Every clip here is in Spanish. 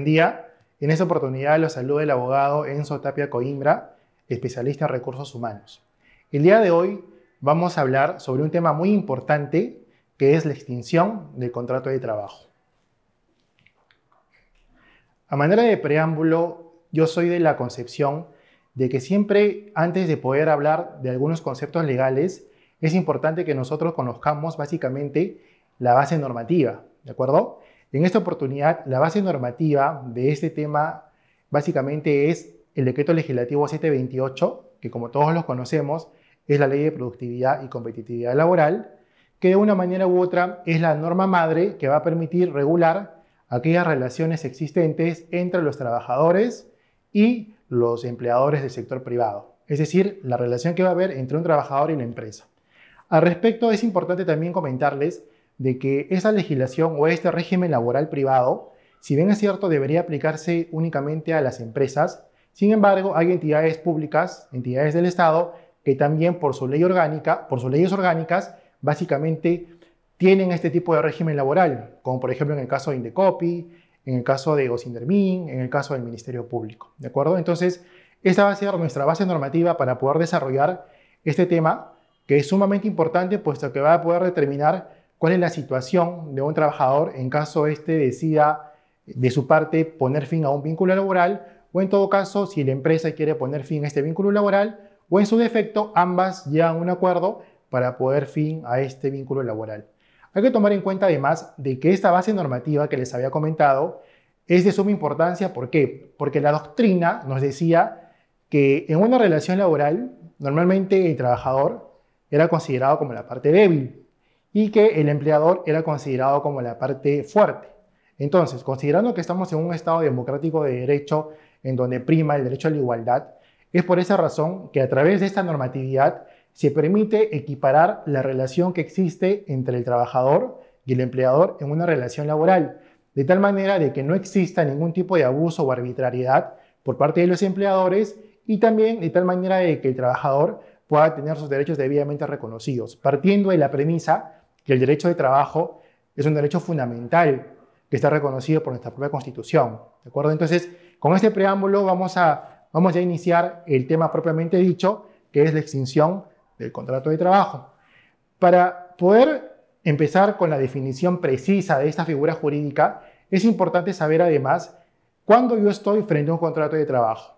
día. En esta oportunidad los saluda el abogado Enzo Tapia Coimbra, especialista en recursos humanos. El día de hoy vamos a hablar sobre un tema muy importante que es la extinción del contrato de trabajo. A manera de preámbulo, yo soy de la concepción de que siempre antes de poder hablar de algunos conceptos legales es importante que nosotros conozcamos básicamente la base normativa, ¿de acuerdo? En esta oportunidad, la base normativa de este tema básicamente es el Decreto Legislativo 728, que como todos los conocemos, es la Ley de Productividad y Competitividad Laboral, que de una manera u otra es la norma madre que va a permitir regular aquellas relaciones existentes entre los trabajadores y los empleadores del sector privado. Es decir, la relación que va a haber entre un trabajador y la empresa. Al respecto, es importante también comentarles de que esa legislación o este régimen laboral privado, si bien es cierto, debería aplicarse únicamente a las empresas, sin embargo, hay entidades públicas, entidades del Estado, que también por sus leyes orgánicas, básicamente tienen este tipo de régimen laboral, como por ejemplo en el caso de Indecopi, en el caso de Osindermin, en el caso del Ministerio Público, ¿de acuerdo? Entonces, esta va a ser nuestra base normativa para poder desarrollar este tema, que es sumamente importante, puesto que va a poder determinar cuál es la situación de un trabajador en caso decida de su parte poner fin a un vínculo laboral, o en todo caso, si la empresa quiere poner fin a este vínculo laboral, o en su defecto, ambas llegan a un acuerdo para poner fin a este vínculo laboral. Hay que tomar en cuenta además de que esta base normativa que les había comentado es de suma importancia. ¿Por qué? Porque la doctrina nos decía que en una relación laboral, normalmente el trabajador era considerado como la parte débil y que el empleador era considerado como la parte fuerte. Entonces, considerando que estamos en un Estado democrático de derecho en donde prima el derecho a la igualdad, es por esa razón que a través de esta normatividad se permite equiparar la relación que existe entre el trabajador y el empleador en una relación laboral, de tal manera de que no exista ningún tipo de abuso o arbitrariedad por parte de los empleadores y también de tal manera de que el trabajador pueda tener sus derechos debidamente reconocidos, partiendo de la premisa que el derecho de trabajo es un derecho fundamental que está reconocido por nuestra propia Constitución, ¿de acuerdo? Entonces, con este preámbulo vamos a iniciar el tema propiamente dicho, que es la extinción del contrato de trabajo. Para poder empezar con la definición precisa de esta figura jurídica, es importante saber además cuándo yo estoy frente a un contrato de trabajo.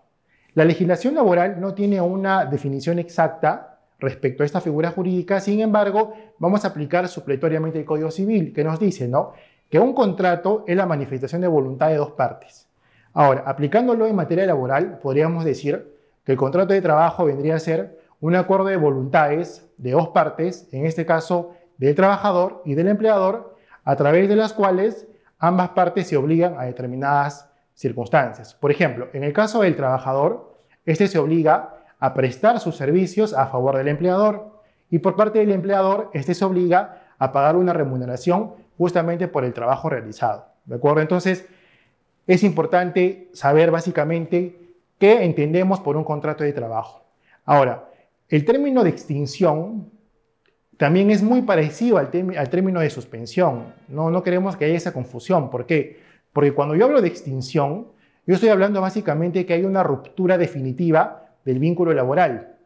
La legislación laboral no tiene una definición exacta respecto a esta figura jurídica, sin embargo, vamos a aplicar supletoriamente el Código Civil, que nos dice, ¿no?, que un contrato es la manifestación de voluntad de dos partes. Ahora, aplicándolo en materia laboral, podríamos decir que el contrato de trabajo vendría a ser un acuerdo de voluntades de dos partes, en este caso del trabajador y del empleador, a través de las cuales ambas partes se obligan a determinadas circunstancias. Por ejemplo, en el caso del trabajador, este se obliga a prestar sus servicios a favor del empleador y por parte del empleador, este se obliga a pagar una remuneración justamente por el trabajo realizado, ¿de acuerdo? Entonces, es importante saber básicamente qué entendemos por un contrato de trabajo. Ahora, el término de extinción también es muy parecido al término de suspensión. No queremos que haya esa confusión. ¿Por qué? Porque cuando yo hablo de extinción, yo estoy hablando básicamente que hay una ruptura definitiva del vínculo laboral.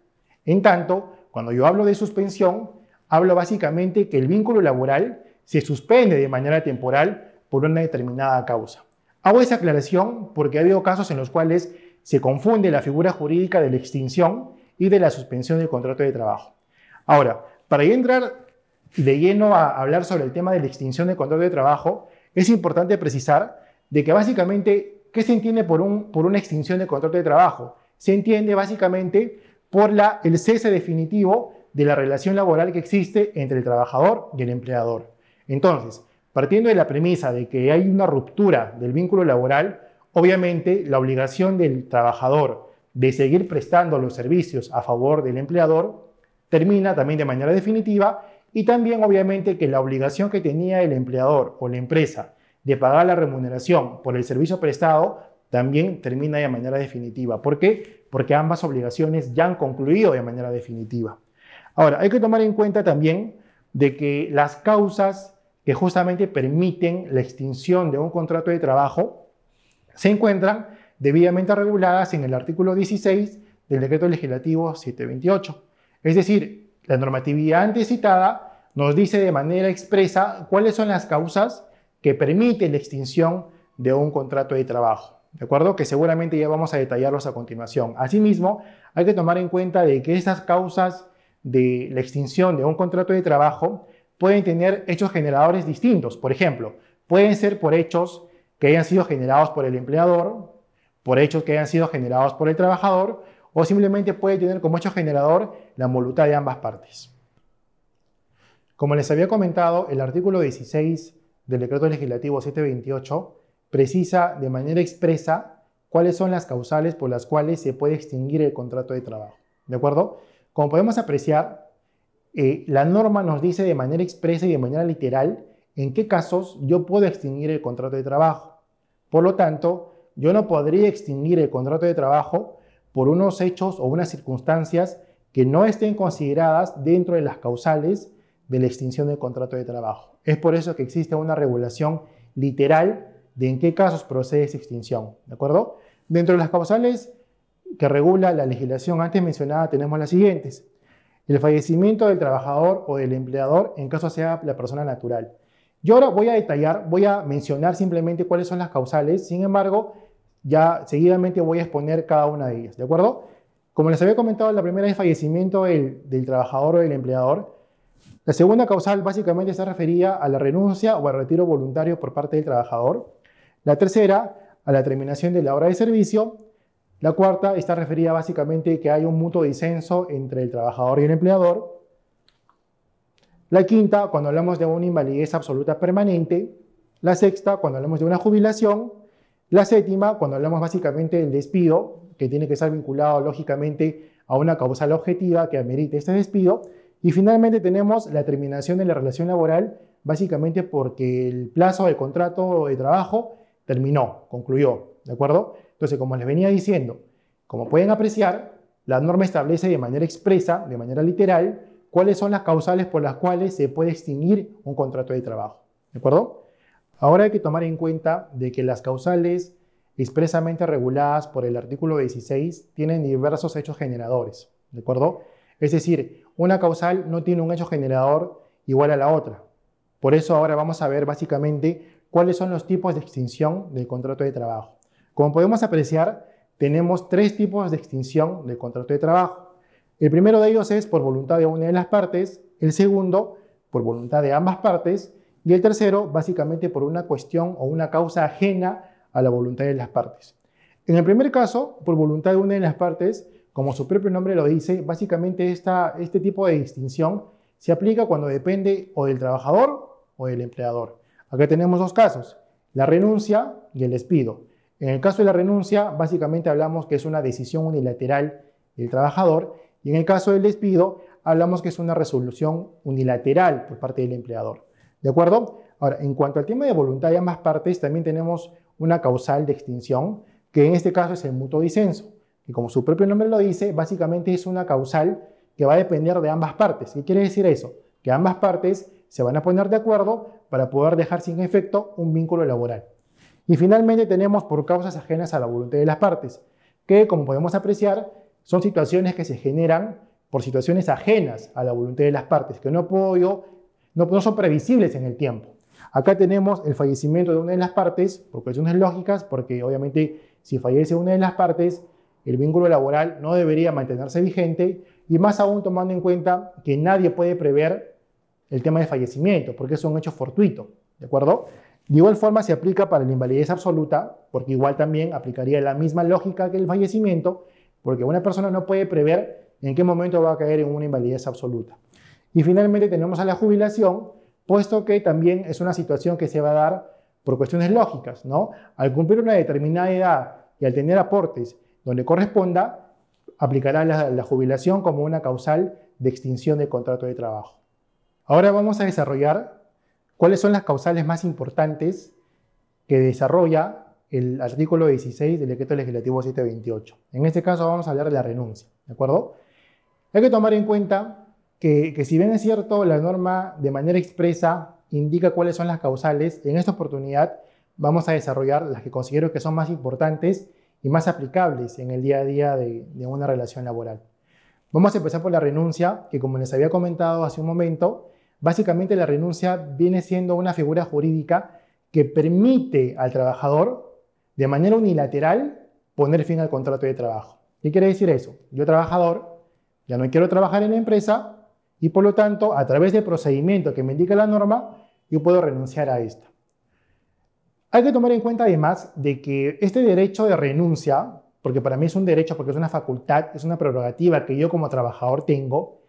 En tanto, cuando yo hablo de suspensión, hablo básicamente que el vínculo laboral se suspende de manera temporal por una determinada causa. Hago esa aclaración porque ha habido casos en los cuales se confunde la figura jurídica de la extinción y de la suspensión del contrato de trabajo. Ahora, para ya entrar de lleno a hablar sobre el tema de la extinción del contrato de trabajo, es importante precisar de que básicamente, ¿qué se entiende por una extinción del contrato de trabajo? Se entiende básicamente por el cese definitivo de la relación laboral que existe entre el trabajador y el empleador. Entonces, partiendo de la premisa de que hay una ruptura del vínculo laboral, obviamente la obligación del trabajador de seguir prestando los servicios a favor del empleador termina también de manera definitiva y también obviamente que la obligación que tenía el empleador o la empresa de pagar la remuneración por el servicio prestado también termina de manera definitiva. ¿Por qué? Porque ambas obligaciones ya han concluido de manera definitiva. Ahora, hay que tomar en cuenta también de que las causas que justamente permiten la extinción de un contrato de trabajo se encuentran debidamente reguladas en el artículo 16 del Decreto Legislativo 728. Es decir, la normatividad antes citada nos dice de manera expresa cuáles son las causas que permiten la extinción de un contrato de trabajo, ¿de acuerdo? Que seguramente ya vamos a detallarlos a continuación. Asimismo, hay que tomar en cuenta de que estas causas de la extinción de un contrato de trabajo pueden tener hechos generadores distintos. Por ejemplo, pueden ser por hechos que hayan sido generados por el empleador, por hechos que hayan sido generados por el trabajador, o simplemente puede tener como hecho generador la voluntad de ambas partes. Como les había comentado, el artículo 16 del Decreto Legislativo 728 precisa de manera expresa cuáles son las causales por las cuales se puede extinguir el contrato de trabajo. ¿De acuerdo? Como podemos apreciar, la norma nos dice de manera expresa y de manera literal en qué casos yo puedo extinguir el contrato de trabajo. Por lo tanto, yo no podría extinguir el contrato de trabajo por unos hechos o unas circunstancias que no estén consideradas dentro de las causales de la extinción del contrato de trabajo. Es por eso que existe una regulación literal de en qué casos procede esa extinción, ¿de acuerdo? Dentro de las causales que regula la legislación antes mencionada tenemos las siguientes: el fallecimiento del trabajador o del empleador en caso sea la persona natural. Yo ahora voy a mencionar simplemente cuáles son las causales, sin embargo, ya seguidamente voy a exponer cada una de ellas, ¿de acuerdo? Como les había comentado, la primera es fallecimiento del trabajador o del empleador. La segunda causal básicamente se refería a la renuncia o al retiro voluntario por parte del trabajador. La tercera, a la terminación de la hora de servicio. La cuarta está referida básicamente a que hay un mutuo disenso entre el trabajador y el empleador. La quinta, cuando hablamos de una invalidez absoluta permanente. La sexta, cuando hablamos de una jubilación. La séptima, cuando hablamos básicamente del despido, que tiene que estar vinculado lógicamente a una causal objetiva que amerite este despido. Y finalmente tenemos la terminación de la relación laboral, básicamente porque el plazo del contrato de trabajo terminó, concluyó, ¿de acuerdo? Entonces, como les venía diciendo, como pueden apreciar, la norma establece de manera expresa, de manera literal, cuáles son las causales por las cuales se puede extinguir un contrato de trabajo, ¿de acuerdo? Ahora hay que tomar en cuenta de que las causales expresamente reguladas por el artículo 16 tienen diversos hechos generadores, ¿de acuerdo? Es decir, una causal no tiene un hecho generador igual a la otra. Por eso ahora vamos a ver básicamente cuáles son los tipos de extinción del contrato de trabajo. Como podemos apreciar, tenemos tres tipos de extinción del contrato de trabajo. El primero de ellos es por voluntad de una de las partes, el segundo por voluntad de ambas partes y el tercero básicamente por una cuestión o una causa ajena a la voluntad de las partes. En el primer caso, por voluntad de una de las partes, como su propio nombre lo dice, básicamente este tipo de extinción se aplica cuando depende o del trabajador o del empleador. Acá tenemos dos casos, la renuncia y el despido. En el caso de la renuncia, básicamente hablamos que es una decisión unilateral del trabajador y en el caso del despido, hablamos que es una resolución unilateral por parte del empleador. ¿De acuerdo? Ahora, en cuanto al tema de voluntad de ambas partes, también tenemos una causal de extinción, que en este caso es el mutuo disenso. Y como su propio nombre lo dice, básicamente es una causal que va a depender de ambas partes. ¿Qué quiere decir eso? Que ambas partes se van a poner de acuerdo para poder dejar sin efecto un vínculo laboral. Y finalmente tenemos por causas ajenas a la voluntad de las partes, que como podemos apreciar, son situaciones que se generan por situaciones ajenas a la voluntad de las partes, que no son previsibles en el tiempo. Acá tenemos el fallecimiento de una de las partes, por cuestiones lógicas, porque obviamente si fallece una de las partes, el vínculo laboral no debería mantenerse vigente y más aún tomando en cuenta que nadie puede prever el tema de fallecimiento porque es un hecho fortuito, ¿de acuerdo? De igual forma se aplica para la invalidez absoluta porque igual también aplicaría la misma lógica que el fallecimiento porque una persona no puede prever en qué momento va a caer en una invalidez absoluta. Y finalmente tenemos a la jubilación, puesto que también es una situación que se va a dar por cuestiones lógicas, ¿no? Al cumplir una determinada edad y al tener aportes donde corresponda, aplicará la jubilación como una causal de extinción del contrato de trabajo. Ahora vamos a desarrollar cuáles son las causales más importantes que desarrolla el artículo 16 del Decreto Legislativo 728. En este caso vamos a hablar de la renuncia, ¿de acuerdo? Hay que tomar en cuenta que si bien es cierto, la norma de manera expresa indica cuáles son las causales, en esta oportunidad vamos a desarrollar las que considero que son más importantes y más aplicables en el día a día de una relación laboral. Vamos a empezar por la renuncia, que como les había comentado hace un momento, básicamente la renuncia viene siendo una figura jurídica que permite al trabajador, de manera unilateral, poner fin al contrato de trabajo. ¿Qué quiere decir eso? Yo, trabajador, ya no quiero trabajar en la empresa y por lo tanto, a través del procedimiento que me indica la norma, yo puedo renunciar a esta. Hay que tomar en cuenta además de que este derecho de renuncia, porque para mí es un derecho, porque es una facultad, es una prerrogativa que yo como trabajador tengo,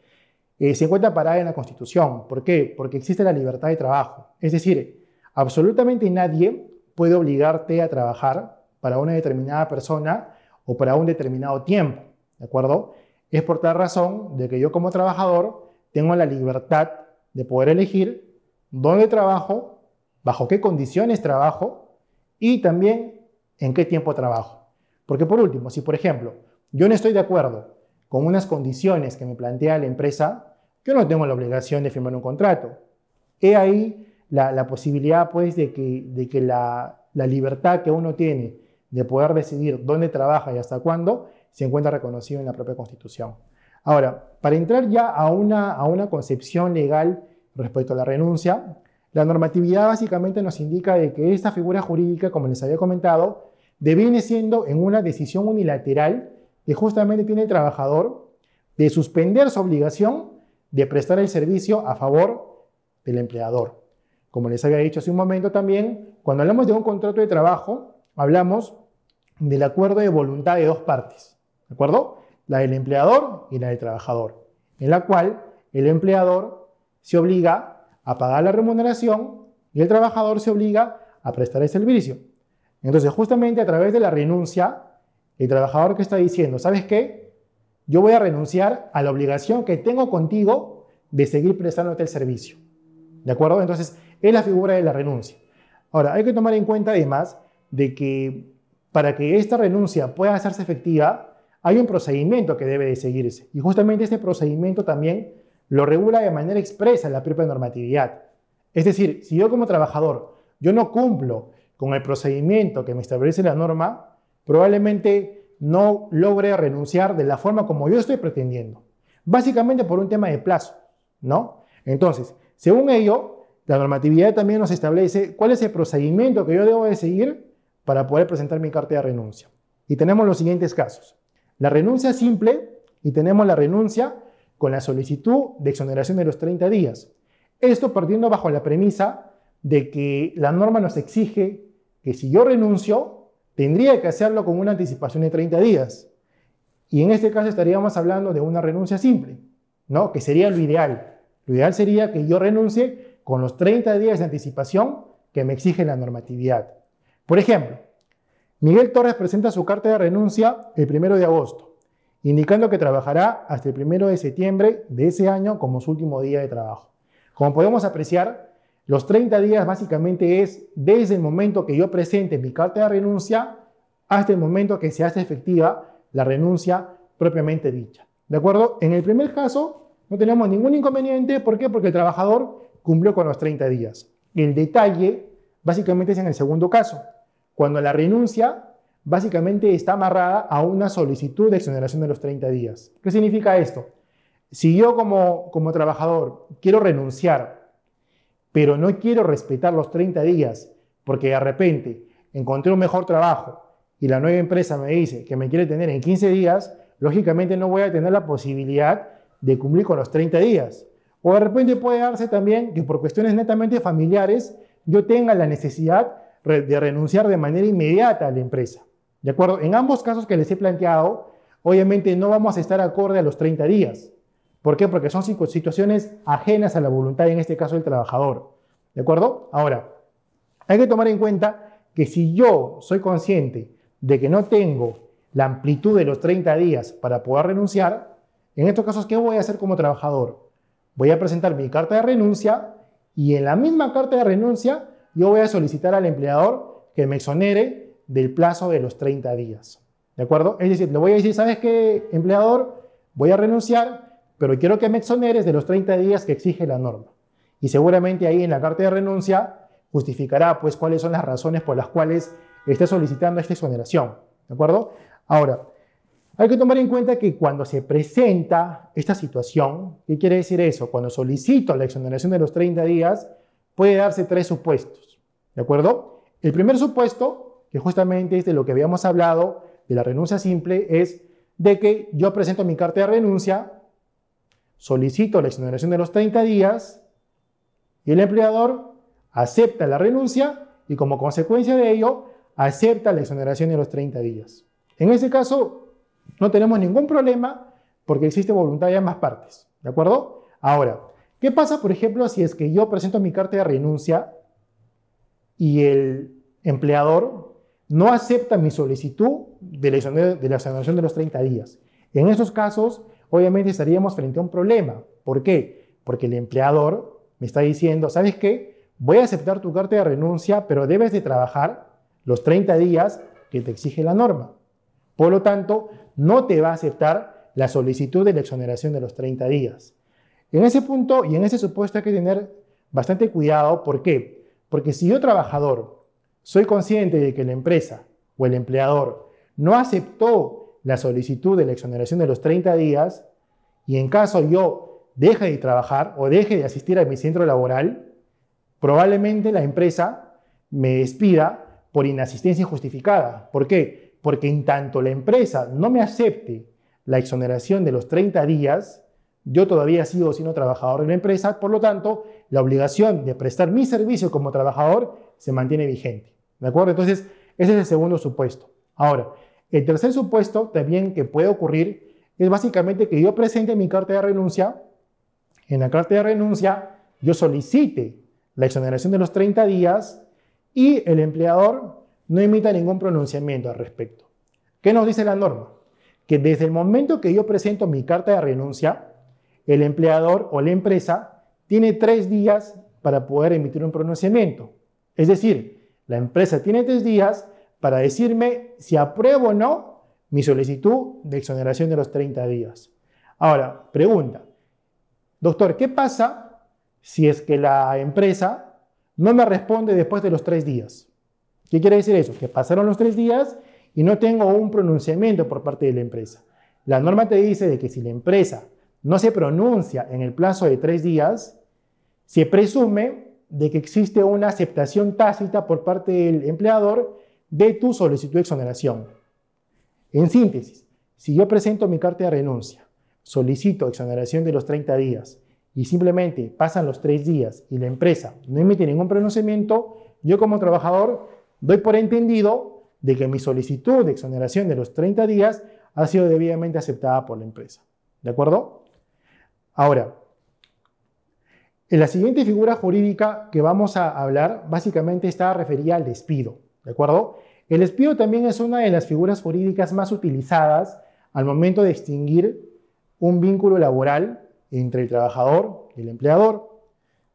se encuentra parada en la Constitución. ¿Por qué? Porque existe la libertad de trabajo. Es decir, absolutamente nadie puede obligarte a trabajar para una determinada persona o para un determinado tiempo, ¿de acuerdo? Es por tal razón de que yo como trabajador tengo la libertad de poder elegir dónde trabajo, bajo qué condiciones trabajo y también en qué tiempo trabajo. Porque por último, si por ejemplo yo no estoy de acuerdo con unas condiciones que me plantea la empresa, yo no tengo la obligación de firmar un contrato. He ahí la posibilidad pues de que la libertad que uno tiene de poder decidir dónde trabaja y hasta cuándo se encuentra reconocido en la propia Constitución. Ahora, para entrar ya a una concepción legal respecto a la renuncia, la normatividad básicamente nos indica de que esta figura jurídica, como les había comentado, deviene siendo en una decisión unilateral que justamente tiene el trabajador de suspender su obligación de prestar el servicio a favor del empleador. Como les había dicho hace un momento también, cuando hablamos de un contrato de trabajo, hablamos del acuerdo de voluntad de dos partes, ¿de acuerdo? La del empleador y la del trabajador, en la cual el empleador se obliga a pagar la remuneración y el trabajador se obliga a prestar el servicio. Entonces, justamente a través de la renuncia, el trabajador que está diciendo, ¿sabes qué? Yo voy a renunciar a la obligación que tengo contigo de seguir prestándote el servicio. ¿De acuerdo? Entonces, es la figura de la renuncia. Ahora, hay que tomar en cuenta además de que para que esta renuncia pueda hacerse efectiva, hay un procedimiento que debe de seguirse. Y justamente este procedimiento también lo regula de manera expresa la propia normatividad. Es decir, si yo como trabajador, yo no cumplo con el procedimiento que me establece la norma, probablemente no logre renunciar de la forma como yo estoy pretendiendo. Básicamente por un tema de plazo, ¿no? Entonces, según ello, la normatividad también nos establece cuál es el procedimiento que yo debo de seguir para poder presentar mi carta de renuncia. Y tenemos los siguientes casos. La renuncia simple y tenemos la renuncia con la solicitud de exoneración de los 30 días. Esto partiendo bajo la premisa de que la norma nos exige que si yo renuncio, tendría que hacerlo con una anticipación de 30 días. Y en este caso estaríamos hablando de una renuncia simple, ¿no? Que sería lo ideal. Lo ideal sería que yo renuncie con los 30 días de anticipación que me exige la normatividad. Por ejemplo, Miguel Torres presenta su carta de renuncia el 1 de agosto, indicando que trabajará hasta el 1 de septiembre de ese año como su último día de trabajo. Como podemos apreciar, los 30 días básicamente es desde el momento que yo presente mi carta de renuncia hasta el momento que se hace efectiva la renuncia propiamente dicha. ¿De acuerdo? En el primer caso no tenemos ningún inconveniente. ¿Por qué? Porque el trabajador cumplió con los 30 días. El detalle básicamente es en el segundo caso, cuando la renuncia básicamente está amarrada a una solicitud de exoneración de los 30 días. ¿Qué significa esto? Si yo como trabajador quiero renunciar, pero no quiero respetar los 30 días porque de repente encontré un mejor trabajo y la nueva empresa me dice que me quiere tener en 15 días, lógicamente no voy a tener la posibilidad de cumplir con los 30 días. O de repente puede darse también que por cuestiones netamente familiares yo tenga la necesidad de renunciar de manera inmediata a la empresa. ¿De acuerdo? En ambos casos que les he planteado, obviamente no vamos a estar acorde a los 30 días. ¿Por qué? Porque son situaciones ajenas a la voluntad, en este caso del trabajador. ¿De acuerdo? Ahora, hay que tomar en cuenta que si yo soy consciente de que no tengo la amplitud de los 30 días para poder renunciar, en estos casos, ¿qué voy a hacer como trabajador? Voy a presentar mi carta de renuncia y en la misma carta de renuncia yo voy a solicitar al empleador que me exonere del plazo de los 30 días. ¿De acuerdo? Es decir, le voy a decir, ¿sabes qué, empleador? Voy a renunciar, pero quiero que me exoneres de los 30 días que exige la norma. Y seguramente ahí en la carta de renuncia justificará pues cuáles son las razones por las cuales está solicitando esta exoneración, ¿de acuerdo? Ahora, hay que tomar en cuenta que cuando se presenta esta situación, ¿qué quiere decir eso? Cuando solicito la exoneración de los 30 días, puede darse tres supuestos, ¿de acuerdo? El primer supuesto, que justamente es de lo que habíamos hablado, de la renuncia simple, es de que yo presento mi carta de renuncia, solicito la exoneración de los 30 días y el empleador acepta la renuncia y como consecuencia de ello, acepta la exoneración de los 30 días. En ese caso, no tenemos ningún problema porque existe voluntad de ambas partes, ¿de acuerdo? Ahora, ¿qué pasa, por ejemplo, si es que yo presento mi carta de renuncia y el empleador no acepta mi solicitud de la exoneración de los 30 días? En esos casos, obviamente estaríamos frente a un problema. ¿Por qué? Porque el empleador me está diciendo, ¿sabes qué? Voy a aceptar tu carta de renuncia, pero debes de trabajar los 30 días que te exige la norma. Por lo tanto, no te va a aceptar la solicitud de la exoneración de los 30 días. En ese punto y en ese supuesto hay que tener bastante cuidado. ¿Por qué? Porque si yo, trabajador, soy consciente de que la empresa o el empleador no aceptó la solicitud de la exoneración de los 30 días y en caso yo deje de trabajar o deje de asistir a mi centro laboral, probablemente la empresa me despida por inasistencia injustificada. ¿Por qué? Porque en tanto la empresa no me acepte la exoneración de los 30 días, yo todavía sigo siendo trabajador de la empresa, por lo tanto, la obligación de prestar mi servicio como trabajador se mantiene vigente. ¿De acuerdo? Entonces, ese es el segundo supuesto. Ahora, el tercer supuesto también que puede ocurrir es básicamente que yo presente mi carta de renuncia. En la carta de renuncia yo solicite la exoneración de los 30 días y el empleador no emita ningún pronunciamiento al respecto. ¿Qué nos dice la norma? Que desde el momento que yo presento mi carta de renuncia, el empleador o la empresa tiene 3 días para poder emitir un pronunciamiento. Es decir, la empresa tiene 3 días para decirme si apruebo o no mi solicitud de exoneración de los 30 días. Ahora, pregunta, doctor, ¿qué pasa si es que la empresa no me responde después de los 3 días? ¿Qué quiere decir eso? Que pasaron los 3 días y no tengo un pronunciamiento por parte de la empresa. La norma te dice de que si la empresa no se pronuncia en el plazo de 3 días, se presume de que existe una aceptación tácita por parte del empleador de tu solicitud de exoneración. En síntesis, si yo presento mi carta de renuncia, solicito exoneración de los 30 días y simplemente pasan los 3 días y la empresa no emite ningún pronunciamiento, yo como trabajador doy por entendido de que mi solicitud de exoneración de los 30 días ha sido debidamente aceptada por la empresa. ¿De acuerdo? Ahora, en la siguiente figura jurídica que vamos a hablar, básicamente está referida al despido. ¿De acuerdo? El despido también es una de las figuras jurídicas más utilizadas al momento de extinguir un vínculo laboral entre el trabajador y el empleador.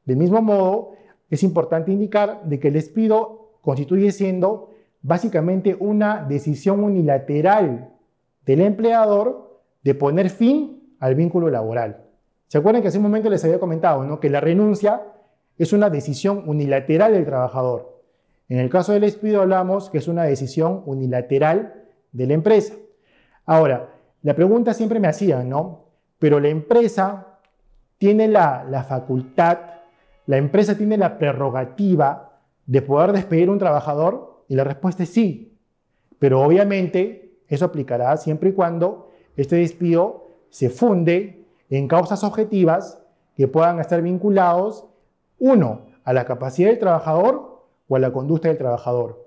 Del mismo modo, es importante indicar de que el despido constituye siendo básicamente una decisión unilateral del empleador de poner fin al vínculo laboral. ¿Se acuerdan que hace un momento les había comentado, ¿no?, que la renuncia es una decisión unilateral del trabajador? En el caso del despido hablamos que es una decisión unilateral de la empresa. Ahora, la pregunta siempre me hacían, ¿no? Pero la empresa tiene la facultad, la empresa tiene la prerrogativa de poder despedir a un trabajador, y la respuesta es sí. Pero obviamente eso aplicará siempre y cuando este despido se funde en causas objetivas que puedan estar vinculados, uno, a la capacidad del trabajador o a la conducta del trabajador.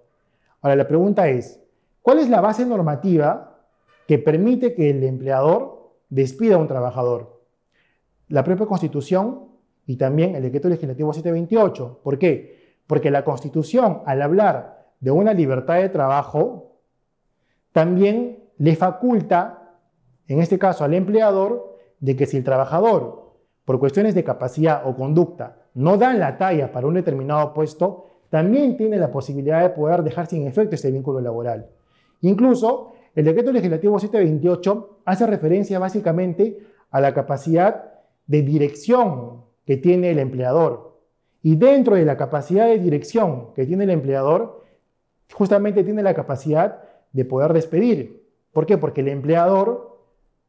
Ahora, la pregunta es, ¿cuál es la base normativa que permite que el empleador despida a un trabajador? La propia Constitución y también el Decreto Legislativo 728. ¿Por qué? Porque la Constitución, al hablar de una libertad de trabajo, también le faculta, en este caso al empleador, de que si el trabajador, por cuestiones de capacidad o conducta, no da la talla para un determinado puesto, también tiene la posibilidad de poder dejar sin efecto este vínculo laboral. Incluso, el Decreto Legislativo 728 hace referencia básicamente a la capacidad de dirección que tiene el empleador. Y dentro de la capacidad de dirección que tiene el empleador, justamente tiene la capacidad de poder despedir. ¿Por qué? Porque el empleador,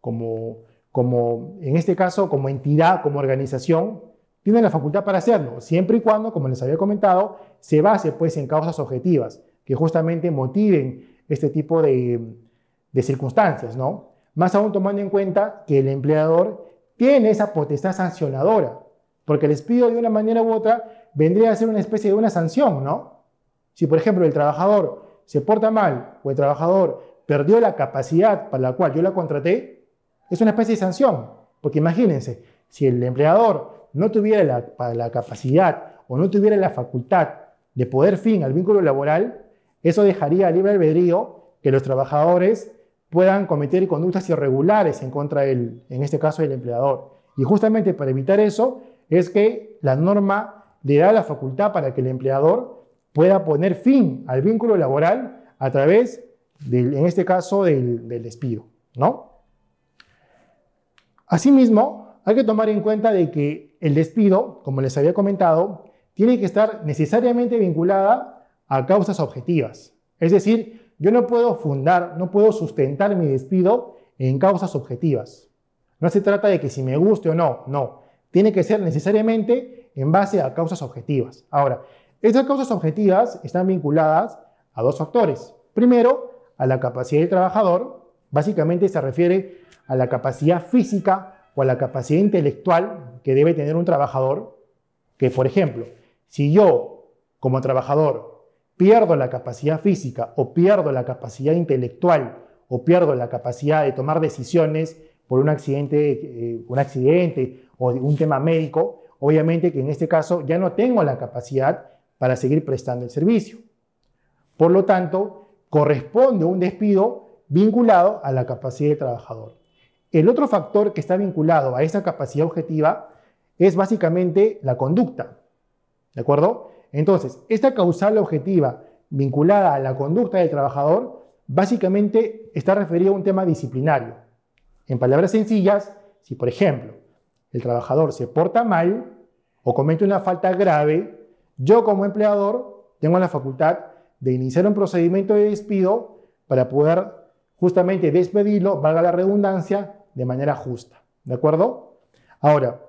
en este caso, como entidad, como organización, tiene la facultad para hacerlo, siempre y cuando, como les había comentado, se base pues en causas objetivas que justamente motiven este tipo de circunstancias, ¿no? Más aún tomando en cuenta que el empleador tiene esa potestad sancionadora, porque el despido de una manera u otra vendría a ser una especie de una sanción, ¿no? Si, por ejemplo, el trabajador se porta mal o el trabajador perdió la capacidad para la cual yo la contraté, es una especie de sanción, porque imagínense, si el empleador no tuviera la capacidad o no tuviera la facultad de poner fin al vínculo laboral, eso dejaría a libre albedrío que los trabajadores puedan cometer conductas irregulares en contra en este caso, del empleador. Y justamente para evitar eso es que la norma le da la facultad para que el empleador pueda poner fin al vínculo laboral a través, en este caso, del despido, ¿no? Asimismo, hay que tomar en cuenta de que el despido, como les había comentado, tiene que estar necesariamente vinculada a causas objetivas. Es decir, yo no puedo sustentar mi despido en causas objetivas. No se trata de que si me guste o no, no. Tiene que ser necesariamente en base a causas objetivas. Ahora, estas causas objetivas están vinculadas a dos factores. Primero, a la capacidad del trabajador. Básicamente se refiere a la capacidad física o a la capacidad intelectual que debe tener un trabajador. Que, por ejemplo, si yo, como trabajador, pierdo la capacidad física o pierdo la capacidad intelectual o pierdo la capacidad de tomar decisiones por un accidente o un tema médico, obviamente que en este caso ya no tengo la capacidad para seguir prestando el servicio. Por lo tanto, corresponde un despido vinculado a la capacidad del trabajador. El otro factor que está vinculado a esa capacidad objetiva es básicamente la conducta, ¿de acuerdo? Entonces, esta causal objetiva vinculada a la conducta del trabajador básicamente está referida a un tema disciplinario. En palabras sencillas, si por ejemplo el trabajador se porta mal o comete una falta grave, yo como empleador tengo la facultad de iniciar un procedimiento de despido para poder justamente despedirlo, valga la redundancia, de manera justa. ¿De acuerdo? Ahora,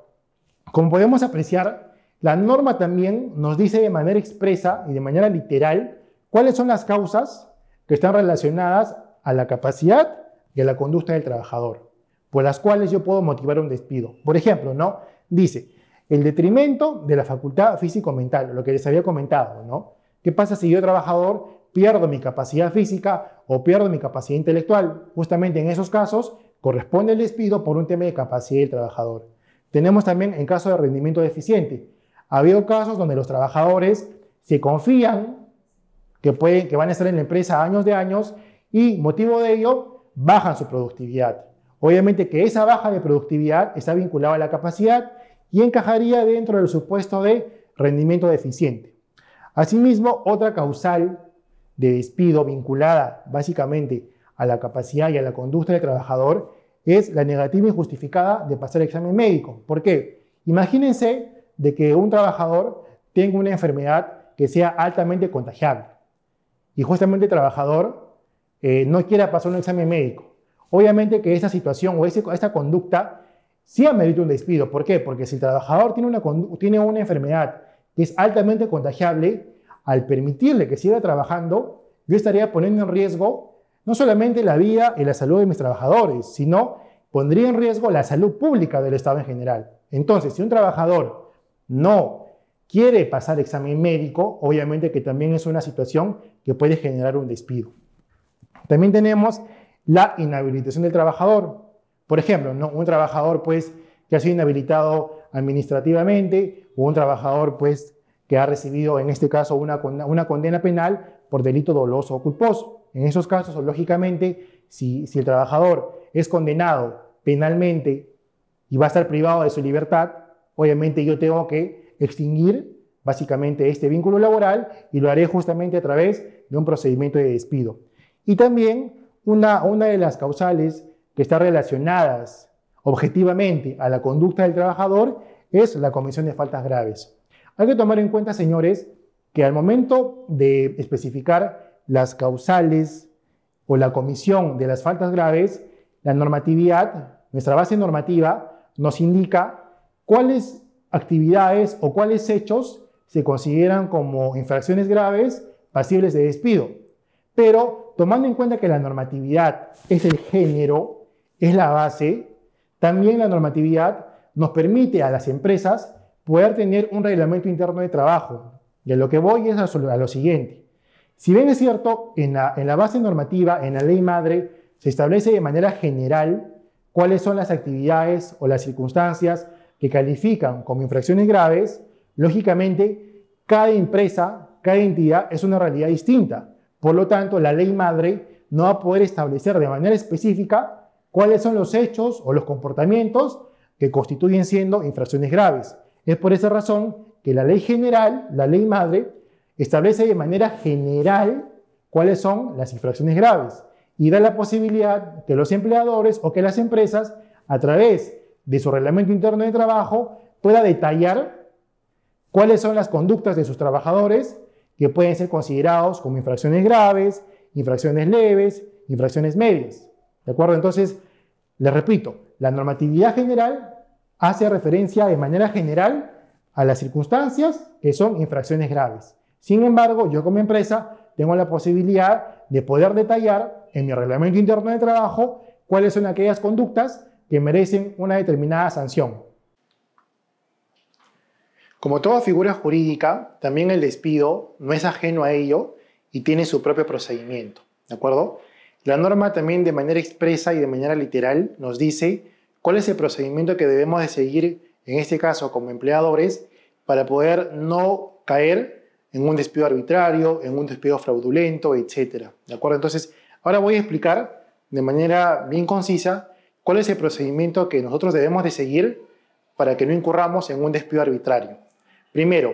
como podemos apreciar, la norma también nos dice de manera expresa y de manera literal cuáles son las causas que están relacionadas a la capacidad y a la conducta del trabajador, por las cuales yo puedo motivar un despido. Por ejemplo, ¿no? Dice, el detrimento de la facultad físico-mental, lo que les había comentado, ¿no? ¿Qué pasa si yo, trabajador, pierdo mi capacidad física o pierdo mi capacidad intelectual? Justamente en esos casos corresponde el despido por un tema de capacidad del trabajador. Tenemos también en caso de rendimiento deficiente. Ha habido casos donde los trabajadores se confían que van a estar en la empresa años de años y, motivo de ello, bajan su productividad. Obviamente que esa baja de productividad está vinculada a la capacidad y encajaría dentro del supuesto de rendimiento deficiente. Asimismo, otra causal de despido vinculada básicamente a la capacidad y a la conducta del trabajador es la negativa injustificada de pasar el examen médico. ¿Por qué? Imagínense de que un trabajador tenga una enfermedad que sea altamente contagiable y justamente el trabajador no quiera pasar un examen médico. Obviamente que esa situación o esa conducta sí amerita un despido. ¿Por qué? Porque si el trabajador tiene una enfermedad que es altamente contagiable, al permitirle que siga trabajando, yo estaría poniendo en riesgo no solamente la vida y la salud de mis trabajadores, sino pondría en riesgo la salud pública del Estado en general. Entonces, si un trabajador no quiere pasar examen médico, obviamente que también es una situación que puede generar un despido. También tenemos la inhabilitación del trabajador. Por ejemplo, ¿no? Un trabajador pues, que ha sido inhabilitado administrativamente o un trabajador pues, que ha recibido, en este caso, una condena penal por delito doloso o culposo. En esos casos, lógicamente, si el trabajador es condenado penalmente y va a estar privado de su libertad, obviamente yo tengo que extinguir básicamente este vínculo laboral y lo haré justamente a través de un procedimiento de despido. Y también una de las causales que están relacionadas objetivamente a la conducta del trabajador es la comisión de faltas graves. Hay que tomar en cuenta, señores, que al momento de especificar las causales o la comisión de las faltas graves, la normatividad, nuestra base normativa, nos indica cuáles actividades o cuáles hechos se consideran como infracciones graves pasibles de despido. Pero tomando en cuenta que la normatividad es el género, es la base, también la normatividad nos permite a las empresas poder tener un reglamento interno de trabajo. Y a lo que voy es a lo siguiente. Si bien es cierto, en la base normativa, en la ley madre, se establece de manera general cuáles son las actividades o las circunstancias que califican como infracciones graves, lógicamente, cada empresa, cada entidad es una realidad distinta. Por lo tanto, la ley madre no va a poder establecer de manera específica cuáles son los hechos o los comportamientos que constituyen siendo infracciones graves. Es por esa razón que la ley general, la ley madre, establece de manera general cuáles son las infracciones graves y da la posibilidad que los empleadores o que las empresas, a través de su reglamento interno de trabajo, pueda detallar cuáles son las conductas de sus trabajadores que pueden ser considerados como infracciones graves, infracciones leves, infracciones medias. ¿De acuerdo? Entonces, les repito, la normatividad general hace referencia de manera general a las circunstancias que son infracciones graves. Sin embargo, yo como empresa tengo la posibilidad de poder detallar en mi reglamento interno de trabajo cuáles son aquellas conductas que merecen una determinada sanción. Como toda figura jurídica, también el despido no es ajeno a ello y tiene su propio procedimiento, ¿de acuerdo? La norma también de manera expresa y de manera literal nos dice cuál es el procedimiento que debemos de seguir, en este caso como empleadores, para poder no caer en un despido arbitrario, en un despido fraudulento, etc. ¿De acuerdo? Entonces, ahora voy a explicar de manera bien concisa cuál es el procedimiento que nosotros debemos de seguir para que no incurramos en un despido arbitrario. Primero,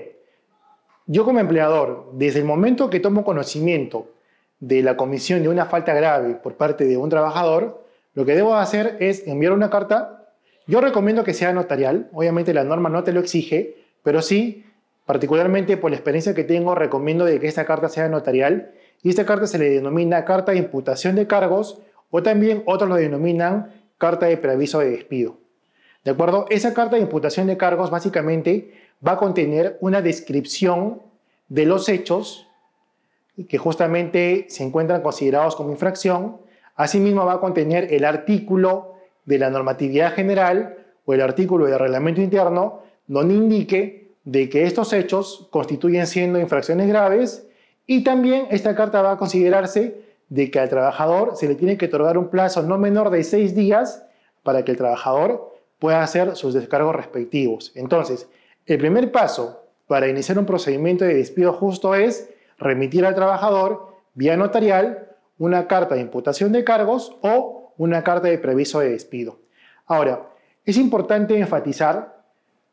yo como empleador, desde el momento que tomo conocimiento de la comisión de una falta grave por parte de un trabajador, lo que debo hacer es enviar una carta. Yo recomiendo que sea notarial, obviamente la norma no te lo exige, pero sí, particularmente por la experiencia que tengo, recomiendo de que esta carta sea notarial, y esta carta se le denomina carta de imputación de cargos, o también otros lo denominan carta de preaviso de despido. ¿De acuerdo? Esa carta de imputación de cargos básicamente va a contener una descripción de los hechos que justamente se encuentran considerados como infracción. Asimismo va a contener el artículo de la normatividad general o el artículo del reglamento interno donde indique de que estos hechos constituyen siendo infracciones graves, y también esta carta va a considerarse de que al trabajador se le tiene que otorgar un plazo no menor de 6 días para que el trabajador pueda hacer sus descargos respectivos. Entonces, el primer paso para iniciar un procedimiento de despido justo es remitir al trabajador vía notarial una carta de imputación de cargos o una carta de preaviso de despido. Ahora, es importante enfatizar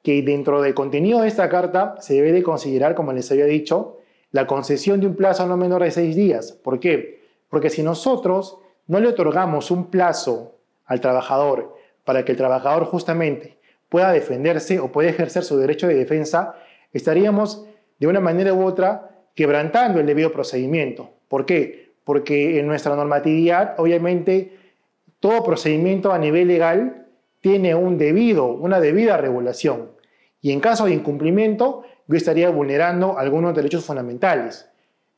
que dentro del contenido de esta carta se debe de considerar, como les había dicho, la concesión de un plazo no menor de 6 días. ¿Por qué? Porque si nosotros no le otorgamos un plazo al trabajador para que el trabajador justamente pueda defenderse o pueda ejercer su derecho de defensa, estaríamos de una manera u otra quebrantando el debido procedimiento. ¿Por qué? Porque en nuestra normatividad, obviamente, todo procedimiento a nivel legal tiene una debida regulación. Y en caso de incumplimiento, yo estaría vulnerando algunos derechos fundamentales.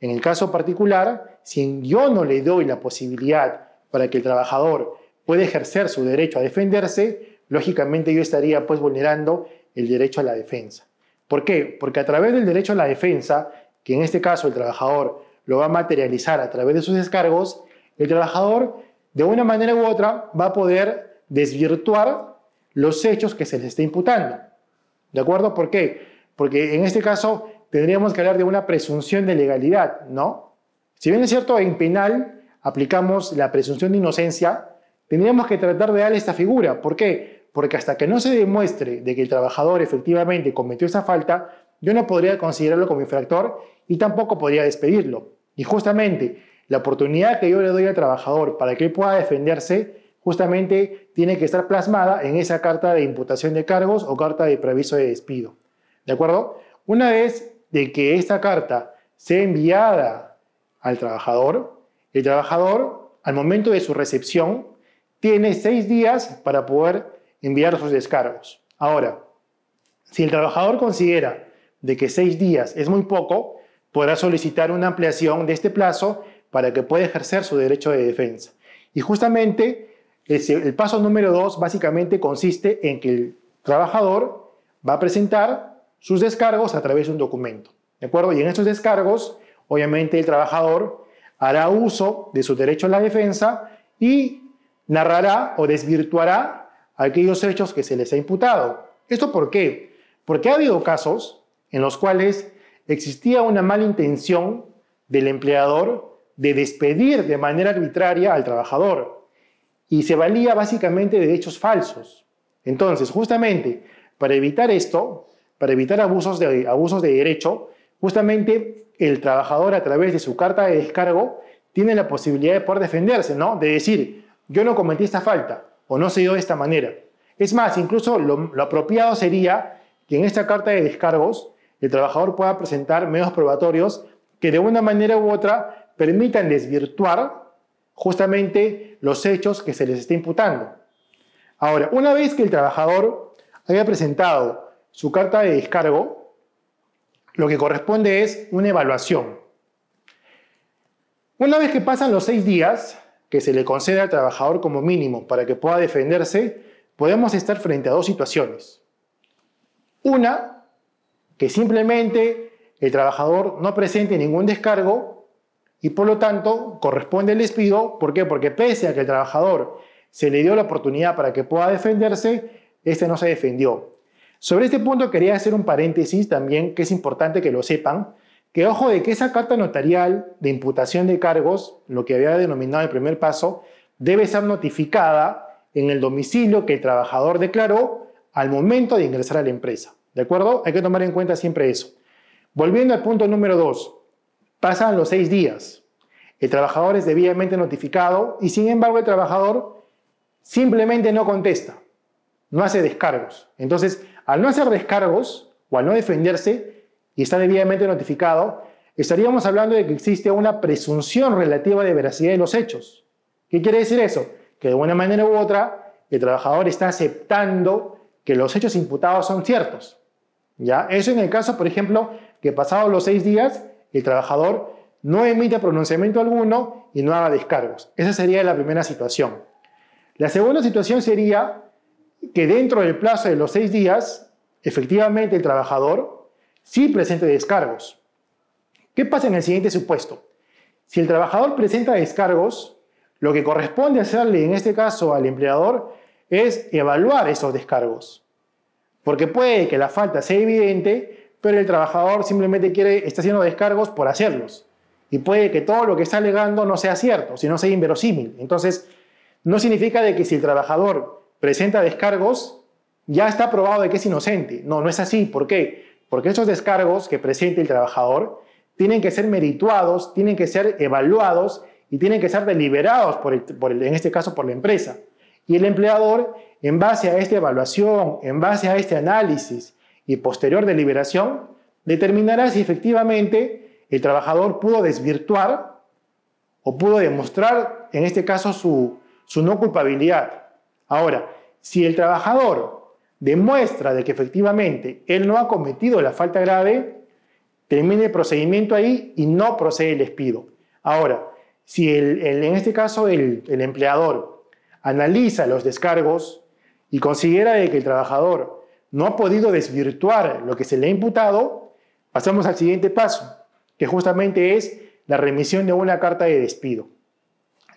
En el caso particular, si yo no le doy la posibilidad para que el trabajador pueda ejercer su derecho a defenderse, lógicamente yo estaría pues vulnerando el derecho a la defensa. ¿Por qué? Porque a través del derecho a la defensa, que en este caso el trabajador lo va a materializar a través de sus descargos, el trabajador de una manera u otra va a poder desvirtuar los hechos que se le está imputando. ¿De acuerdo? ¿Por qué? Porque en este caso tendríamos que hablar de una presunción de legalidad, ¿no? Si bien es cierto, en penal aplicamos la presunción de inocencia, tendríamos que tratar de darle esta figura. ¿Por qué? Porque hasta que no se demuestre de que el trabajador efectivamente cometió esa falta, yo no podría considerarlo como infractor y tampoco podría despedirlo. Y justamente la oportunidad que yo le doy al trabajador para que él pueda defenderse, justamente tiene que estar plasmada en esa carta de imputación de cargos o carta de preaviso de despido. ¿De acuerdo? Una vez de que esta carta sea enviada al trabajador, el trabajador, al momento de su recepción, tiene 6 días para poder enviar sus descargos. Ahora, si el trabajador considera de que 6 días es muy poco, podrá solicitar una ampliación de este plazo para que pueda ejercer su derecho de defensa. Y justamente el paso número 2 básicamente consiste en que el trabajador va a presentar sus descargos a través de un documento, ¿de acuerdo? Y en estos descargos, obviamente el trabajador hará uso de su derecho a la defensa y narrará o desvirtuará aquellos hechos que se les ha imputado. ¿Esto por qué? Porque ha habido casos en los cuales existía una mala intención del empleador de despedir de manera arbitraria al trabajador y se valía básicamente de hechos falsos. Entonces, justamente para evitar esto, para evitar abusos de derecho, justamente el trabajador a través de su carta de descargo tiene la posibilidad de poder defenderse, ¿no? De decir, yo no cometí esta falta o no se dio de esta manera. Es más, incluso lo apropiado sería que en esta carta de descargos el trabajador pueda presentar medios probatorios que de una manera u otra permitan desvirtuar justamente los hechos que se les está imputando. Ahora, una vez que el trabajador haya presentado su carta de descargo, lo que corresponde es una evaluación. Una vez que pasan los 6 días que se le concede al trabajador como mínimo para que pueda defenderse, podemos estar frente a 2 situaciones. Una, que simplemente el trabajador no presente ningún descargo y por lo tanto corresponde el despido. ¿Por qué? Porque pese a que el trabajador se le dio la oportunidad para que pueda defenderse, este no se defendió. Sobre este punto quería hacer un paréntesis también, que es importante que lo sepan, que ojo de que esa carta notarial de imputación de cargos, lo que había denominado el primer paso, debe ser notificada en el domicilio que el trabajador declaró al momento de ingresar a la empresa. ¿De acuerdo? Hay que tomar en cuenta siempre eso. Volviendo al punto número 2, pasan los 6 días. El trabajador es debidamente notificado y sin embargo el trabajador simplemente no contesta, no hace descargos. Entonces, al no hacer descargos o al no defenderse y está debidamente notificado, estaríamos hablando de que existe una presunción relativa de veracidad de los hechos. ¿Qué quiere decir eso? Que de una manera u otra el trabajador está aceptando que los hechos imputados son ciertos. ¿Ya? Eso en el caso, por ejemplo, que pasados los 6 días el trabajador no emite pronunciamiento alguno y no haga descargos. Esa sería la primera situación. La segunda situación sería que dentro del plazo de los 6 días, efectivamente el trabajador sí presente descargos. ¿Qué pasa en el siguiente supuesto? Si el trabajador presenta descargos, lo que corresponde hacerle en este caso al empleador es evaluar esos descargos. Porque puede que la falta sea evidente, pero el trabajador simplemente está haciendo descargos por hacerlos. Y puede que todo lo que está alegando no sea cierto, sino sea inverosímil. Entonces, no significa de que si el trabajador presenta descargos, ya está probado de que es inocente. No, no es así. ¿Por qué? Porque esos descargos que presente el trabajador tienen que ser merituados, tienen que ser evaluados y tienen que ser deliberados en este caso por la empresa. Y el empleador, en base a esta evaluación, en base a este análisis y posterior deliberación, determinará si efectivamente el trabajador pudo desvirtuar o pudo demostrar, en este caso, su no culpabilidad. Ahora, si el trabajador demuestra de que efectivamente él no ha cometido la falta grave, termina el procedimiento ahí y no procede el despido. Ahora, si en este caso el empleador analiza los descargos y considera de que el trabajador no ha podido desvirtuar lo que se le ha imputado, pasamos al siguiente paso, que justamente es la remisión de una carta de despido.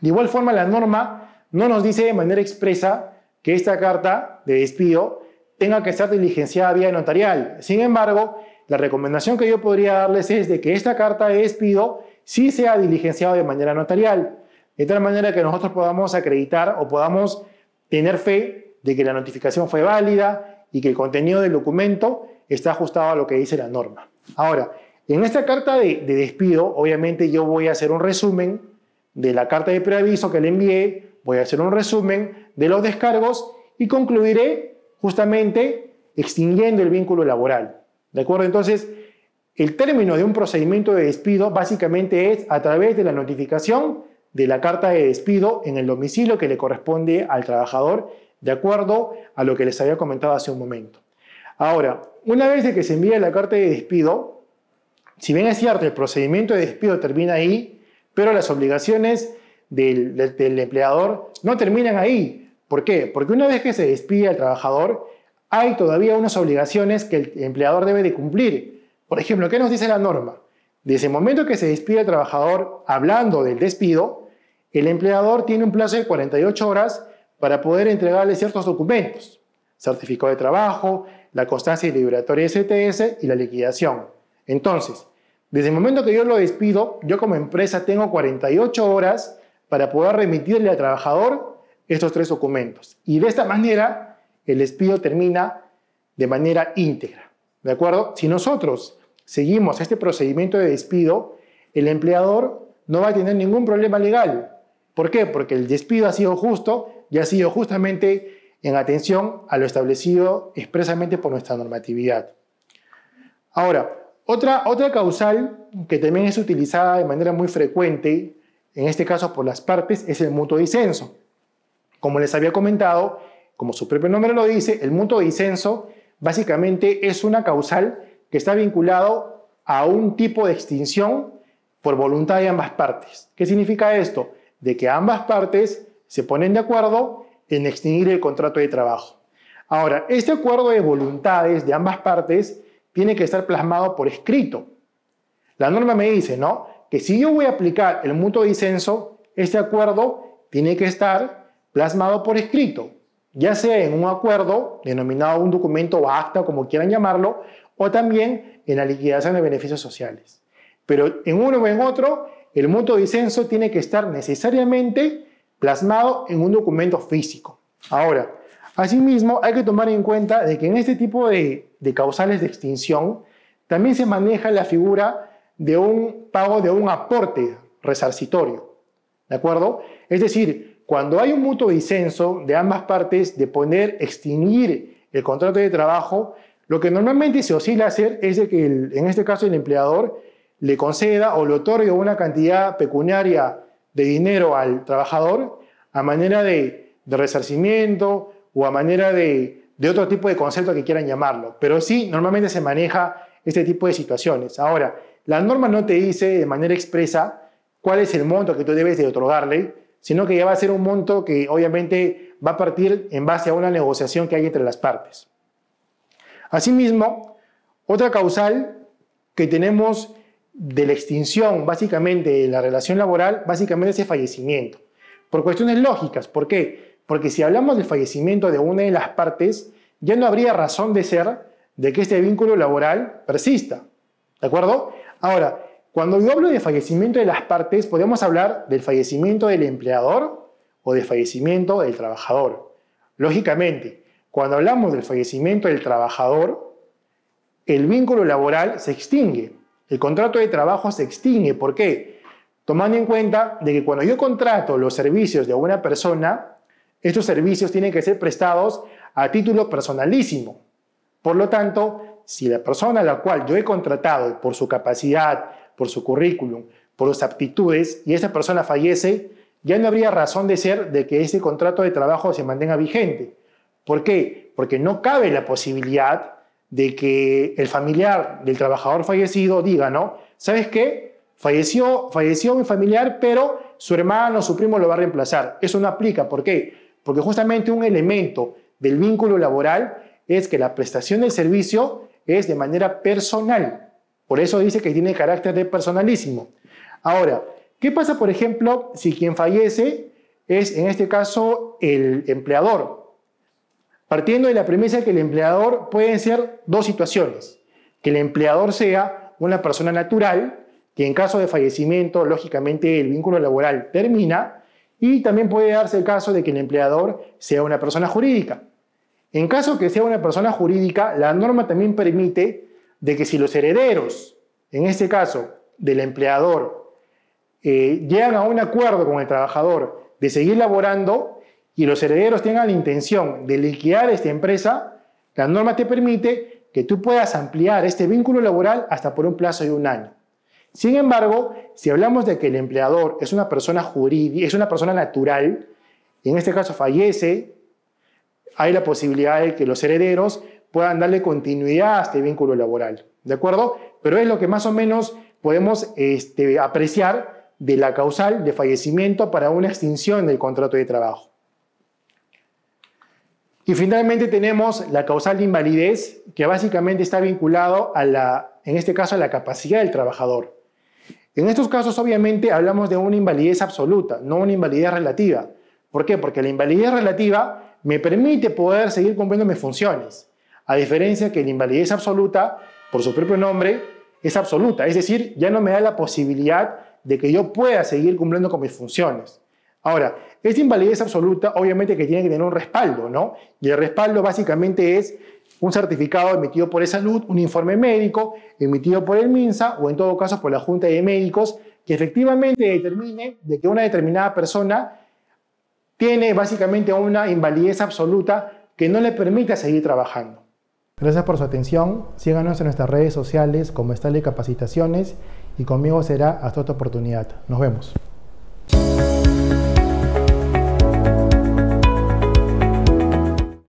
De igual forma, la norma no nos dice de manera expresa que esta carta de despido tenga que ser diligenciada vía notarial. Sin embargo, la recomendación que yo podría darles es de que esta carta de despido sí sea diligenciada de manera notarial, de tal manera que nosotros podamos acreditar o podamos tener fe de que la notificación fue válida y que el contenido del documento está ajustado a lo que dice la norma. Ahora, en esta carta de despido, obviamente yo voy a hacer un resumen de la carta de preaviso que le envié, voy a hacer un resumen de los descargos y concluiré justamente extinguiendo el vínculo laboral. ¿De acuerdo? Entonces, el término de un procedimiento de despido básicamente es a través de la notificación de la carta de despido en el domicilio que le corresponde al trabajador, de acuerdo a lo que les había comentado hace un momento. Ahora, una vez de que se envía la carta de despido, si bien es cierto, el procedimiento de despido termina ahí, pero las obligaciones del empleador no terminan ahí. ¿Por qué? Porque una vez que se despide al trabajador, hay todavía unas obligaciones que el empleador debe de cumplir. Por ejemplo, ¿qué nos dice la norma? Desde el momento que se despide al trabajador, hablando del despido, el empleador tiene un plazo de 48 horas para poder entregarle ciertos documentos: certificado de trabajo, la constancia liberatoria de STS y la liquidación. Entonces, desde el momento que yo lo despido, yo como empresa tengo 48 horas para poder remitirle al trabajador estos 3 documentos. Y de esta manera, el despido termina de manera íntegra. ¿De acuerdo? Si nosotros seguimos este procedimiento de despido, el empleador no va a tener ningún problema legal. ¿Por qué? Porque el despido ha sido justo y ha sido justamente en atención a lo establecido expresamente por nuestra normatividad. Ahora, otra causal que también es utilizada de manera muy frecuente, en este caso por las partes, es el mutuo disenso. Como les había comentado, como su propio nombre lo dice, el mutuo disenso básicamente es una causal que está vinculado a un tipo de extinción por voluntad de ambas partes. ¿Qué significa esto? De que ambas partes se ponen de acuerdo en extinguir el contrato de trabajo. Ahora, este acuerdo de voluntades de ambas partes tiene que estar plasmado por escrito. La norma me dice, ¿no?, que si yo voy a aplicar el mutuo disenso, este acuerdo tiene que estar plasmado por escrito, ya sea en un acuerdo denominado un documento o acta, como quieran llamarlo, o también en la liquidación de beneficios sociales. Pero en uno o en otro, el mutuo disenso tiene que estar necesariamente plasmado en un documento físico. Ahora, asimismo, hay que tomar en cuenta de que en este tipo de causales de extinción también se maneja la figura de un pago de un aporte resarcitorio. ¿De acuerdo? Es decir, cuando hay un mutuo disenso de ambas partes de poder extinguir el contrato de trabajo, lo que normalmente se oscila a hacer es de que, en este caso, el empleador le conceda o le otorgue una cantidad pecuniaria de dinero al trabajador a manera de resarcimiento o a manera de otro tipo de concepto que quieran llamarlo. Pero sí, normalmente se maneja este tipo de situaciones. Ahora, la norma no te dice de manera expresa cuál es el monto que tú debes de otorgarle, sino que ya va a ser un monto que obviamente va a partir en base a una negociación que hay entre las partes. Asimismo, otra causal que tenemos de la extinción básicamente de la relación laboral, básicamente es el fallecimiento. Por cuestiones lógicas. ¿Por qué? Porque si hablamos del fallecimiento de una de las partes, ya no habría razón de ser de que este vínculo laboral persista. ¿De acuerdo? Ahora, cuando yo hablo de fallecimiento de las partes, podemos hablar del fallecimiento del empleador o del fallecimiento del trabajador. Lógicamente, cuando hablamos del fallecimiento del trabajador, el vínculo laboral se extingue. El contrato de trabajo se extingue. ¿Por qué? Tomando en cuenta de que cuando yo contrato los servicios de una persona, estos servicios tienen que ser prestados a título personalísimo. Por lo tanto, si la persona a la cual yo he contratado por su capacidad, por su currículum, por sus aptitudes, y esa persona fallece, ya no habría razón de ser de que ese contrato de trabajo se mantenga vigente. ¿Por qué? Porque no cabe la posibilidad de que el familiar del trabajador fallecido diga, ¿no?, ¿sabes qué? Falleció mi familiar, pero su hermano o su primo lo va a reemplazar. Eso no aplica. ¿Por qué? Porque justamente un elemento del vínculo laboral es que la prestación del servicio es de manera personal. Por eso dice que tiene carácter de personalísimo. Ahora, ¿qué pasa, por ejemplo, si quien fallece es, en este caso, el empleador? Partiendo de la premisa de que el empleador pueden ser dos situaciones. Que el empleador sea una persona natural, que en caso de fallecimiento, lógicamente, el vínculo laboral termina, y también puede darse el caso de que el empleador sea una persona jurídica. En caso que sea una persona jurídica, la norma también permite de que si los herederos, en este caso del empleador, llegan a un acuerdo con el trabajador de seguir laborando y los herederos tengan la intención de liquidar esta empresa, la norma te permite que tú puedas ampliar este vínculo laboral hasta por un plazo de 1 año. Sin embargo, si hablamos de que el empleador es una persona jurídica, es una persona natural, y en este caso fallece, hay la posibilidad de que los herederos puedan darle continuidad a este vínculo laboral, ¿de acuerdo? Pero es lo que más o menos podemos apreciar de la causal de fallecimiento para una extinción del contrato de trabajo. Y finalmente tenemos la causal de invalidez, que básicamente está vinculado en este caso, a la capacidad del trabajador. En estos casos, obviamente, hablamos de una invalidez absoluta, no una invalidez relativa. ¿Por qué? Porque la invalidez relativa me permite poder seguir cumpliendo mis funciones, a diferencia que la invalidez absoluta, por su propio nombre, es absoluta. Es decir, ya no me da la posibilidad de que yo pueda seguir cumpliendo con mis funciones. Ahora, esta invalidez absoluta obviamente que tiene que tener un respaldo, ¿no? Y el respaldo básicamente es un certificado emitido por E-Salud, un informe médico emitido por el MINSA o en todo caso por la Junta de Médicos que efectivamente determine de que una determinada persona tiene básicamente una invalidez absoluta que no le permite seguir trabajando. Gracias por su atención. Síganos en nuestras redes sociales como Estale Capacitaciones y conmigo será hasta otra oportunidad. Nos vemos.